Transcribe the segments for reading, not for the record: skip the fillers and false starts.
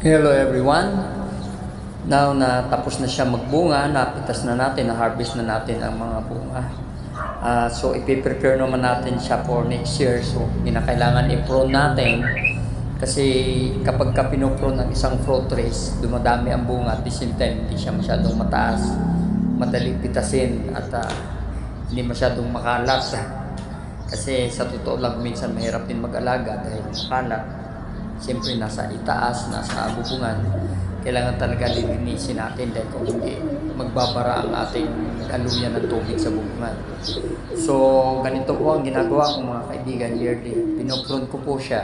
Hello everyone. Now na tapos na siya magbunga, napitas na natin, na-harvest na natin ang mga bunga. So ipiprepare naman natin siya for next year. So kinakailangan i-prune natin kasi kapag ka pinoprune ng isang fruit trees, dumadami ang bunga at the same time hindi siya masyadong mataas, madaling pitasin at hindi masyadong makalat. Kasi sa totoo lang minsan mahirap din mag-alaga dahil makalat. Siyempre nasa itaas, nasa bubungan, kailangan talaga lilinisin natin dahil kung hindi, magbabara ang ating aluyan ng tubig sa bubungan. So, ganito po ang ginagawa ko mga kaibigan yearly. Pinoprune ko po siya.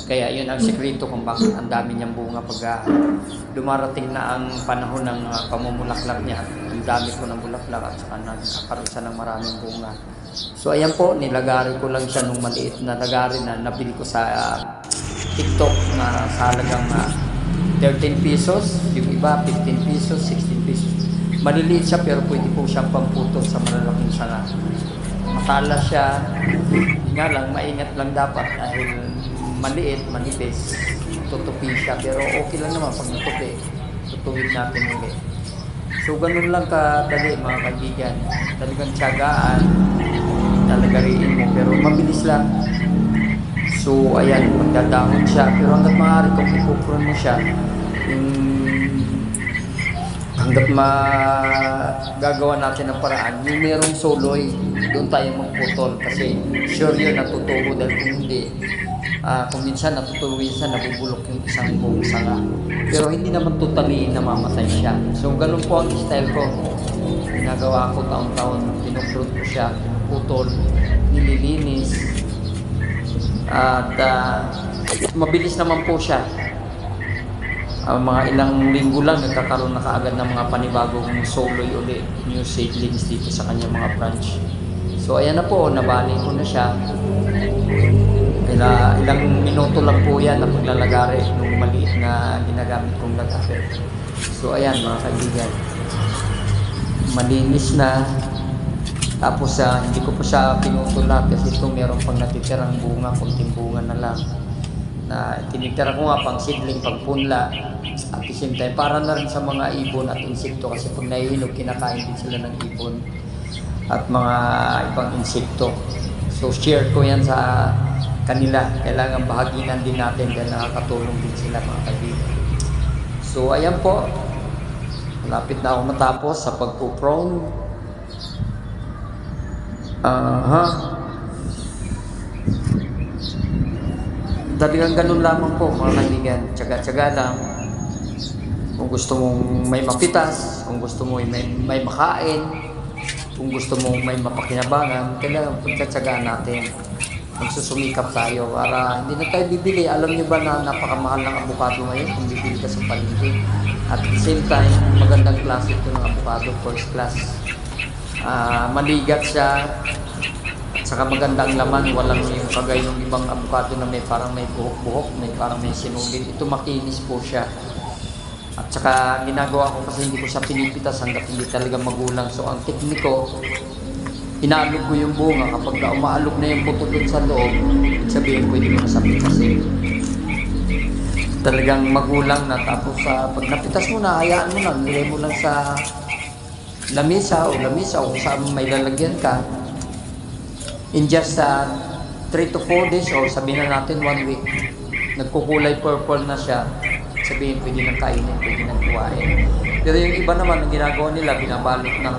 Kaya yun ang sekreto kung bakit ang dami niyang bunga pag dumarating na ang panahon ng pamumulaklak niya. Ang dami po ng bulaklak at saka nagkakaroon siya ng maraming bunga. So, ayan po, nilagari ko lang siya nung maliit na lagari na nabili ko sa TikTok na sa halagang 13 pesos, yung iba 15 pesos, 16 pesos. Maliliit siya pero pwede po siyang pamputol sa malalaking sanga. Matala siya, nga lang, maingat lang dapat dahil maliit, manipis, tutupi siya. Pero okay lang naman pag natupi, tutuwid natin ulit. So ganun lang kadali mga kaibigan. Talagang tiyagaan, talagariin mo, pero mabilis lang. So, ayan, magdadahon siya. Pero hanggat maaari kung ipuprune mo siya, hanggat magagawa natin ng paraan, yung merong soloy, doon tayo magputol. Kasi sure yun, natutubo dahil kung hindi, kung minsan natutubo minsan, nabubulok yung isang buong sanga. Pero hindi naman totally namamatay siya. So, ganun po ang style ko. Ginagawa ko taon-taon, pinuprune ko siya, putol, nililinis, at mabilis naman po siya. Mga ilang linggo lang nagkakaroon na kaagad ng mga panibagong soloy ulit, new seedlings dito sa kanyang mga branch. So ayan na po, nabali ko na siya. Ilang minuto lang po yan na paglalagari nung maliit na ginagamit kong lagari. So ayan mga kaibigan, malinis na. Tapos hindi ko pa siya pinutol lahat kasi ito meron pang natitirang bunga, kunting bunga na lang. Na tinitira ko nga pang seedling, pang punla. At the same time, para na rin sa mga ibon at insekto kasi pag nahihinog, kinakain din sila ng ibon at mga ibang insekto. So share ko yan sa kanila. Kailangan bahaginan din natin dahil nakakatulong din sila mga kaibigan. So ayan po, malapit na ako matapos sa pagpuprone. Talagang ganun lamang po mga kaibigan, tsaga-tsaga lang. Kung gusto mong may mapitas, kung gusto mo may makain, kung gusto mong may mapakinabangan, kailangan pagtsatsagaan natin. Magsusumikap tayo para hindi na tayo bibili. Alam niyo ba na napakamahal ng avocado ngayon kung bibili ka sa paligid. At the same time, magandang klase ito ng avocado, first class. Maligat siya at saka magandang laman, walang yung kagay ng ibang avocado na may parang may buhok-buhok, may parang may sinugid. Ito makinis po siya at saka ginagawa ko kasi hindi ko siya pinipitas hanggang hindi talaga magulang. So ang tekniko, inaalog ko yung bunga. Kapag umaalog na yung buto dun sa loob, ibig sabihin pwede mo na sa pitasin. Talagang magulang na. Tapos pag napitas mo na, hayaan mo na, nilay mo lang sa lamisa o kung saan may lalagyan ka. In just 3 to 4 days or sabihin na natin 1 week, nagkukulay purple na siya. Sabihin pwede nang kainin, pwede nang kuwain. Pero yung iba naman, ang ginagawa nila, binabalot ng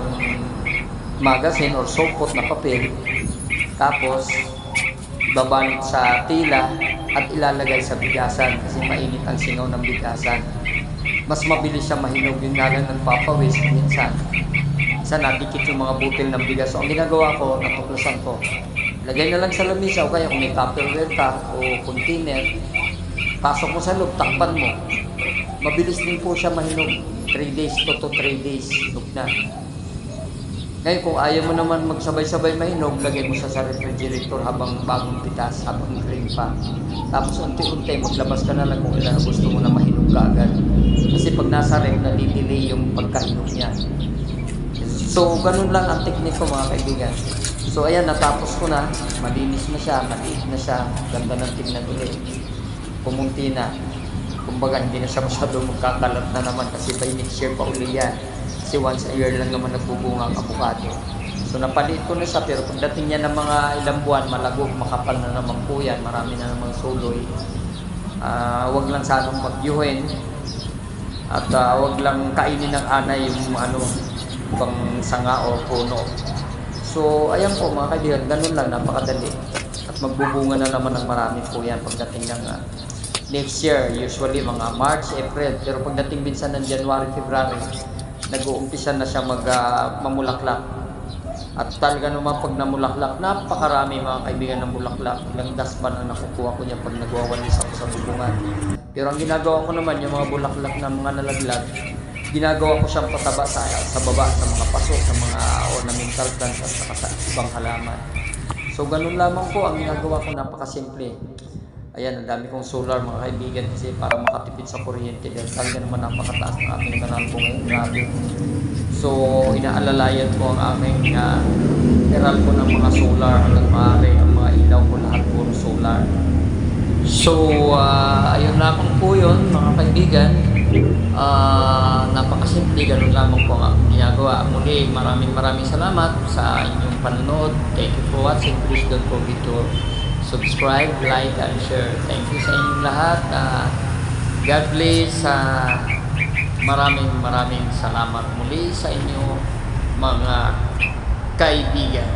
magazine or sopot na papel, tapos babalot sa tila at ilalagay sa bigasan kasi mainit ang sinaw ng bigasan. Mas mabilis siya mahinog, yung nga lang nagpapawis minsan. Minsan nadikit yung mga butil ng bigas. So ang ginagawa ko, natuklasan ko, lagay na lang sa lamisa o kaya kung may tupperware ka o container, pasok mo sa loob, takpan mo. Mabilis din po siya mahinog. 3 days, 2 to 3 days, hinog na. Ngayon kung ayaw mo naman magsabay-sabay mahinog, lagay mo sa refrigerator habang bagong pitas, habang green pa. Tapos unti-unti, maglabas ka na lang kung ilan gusto mo na mahinog ka agad. Kasi pag nasa ref, nadidelay yung pagkahinog niya. So, ganun lang ang tekniko mga kaibigan. So, ayan, natapos ko na. Malinis na siya, maliit na siya. Ganda ng tignan ulit. Pumunti na. kumbaga hindi na siya masyado magkakalat na naman kasi by next year pa uli yan. Kasi once a year lang naman nagbubunga ang avocado. So napaliit ko na siya, pero pagdating niya ng mga ilang buwan, malagog, makapal na naman po yan, marami na namang suloy. Wag lang sanang magyuhin at wag lang kainin ng anay yung pang sanga o puno. So ayan po mga kaibigan, ganun lang, napakadali. At magbubunga na naman ng marami po yan pagdating ng next year, usually mga March, April. Pero pagdating minsan ng January, February, nag-uumpisa na siya mamulaklak. At talaga naman pag namulaklak, napakarami mga kaibigan ng bulaklak. Ilang dasman ang nakukuha ko niya pag nagwawalis ako sa bubungan. Pero ang ginagawa ko naman, yung mga bulaklak na mga nalaglag, ginagawa ko siyang pataba sa baba, sa mga paso, sa mga ornamental plants at saka sa ibang halaman. So ganun lamang po ang ginagawa ko, napakasimple. Ayan, ang dami kong solar mga kaibigan kasi para makatipid sa kuryente dahil talaga naman napakataas ng ating kanal po ngayon. Grabe. So, inaalalayan ko ang aming peral ko ng mga solar hanggang maaari. Ang mga ilaw ko lahat puro solar. So, ayun lamang po yun mga kaibigan. Napakasimple, ganun lamang po ang ginagawa. Muli, maraming salamat sa inyong panonood. Thank you for watching. Please don't forget to subscribe, like, and share. Thank you sa inyong lahat. God bless. Maraming salamat muli sa inyo mga kaibigan.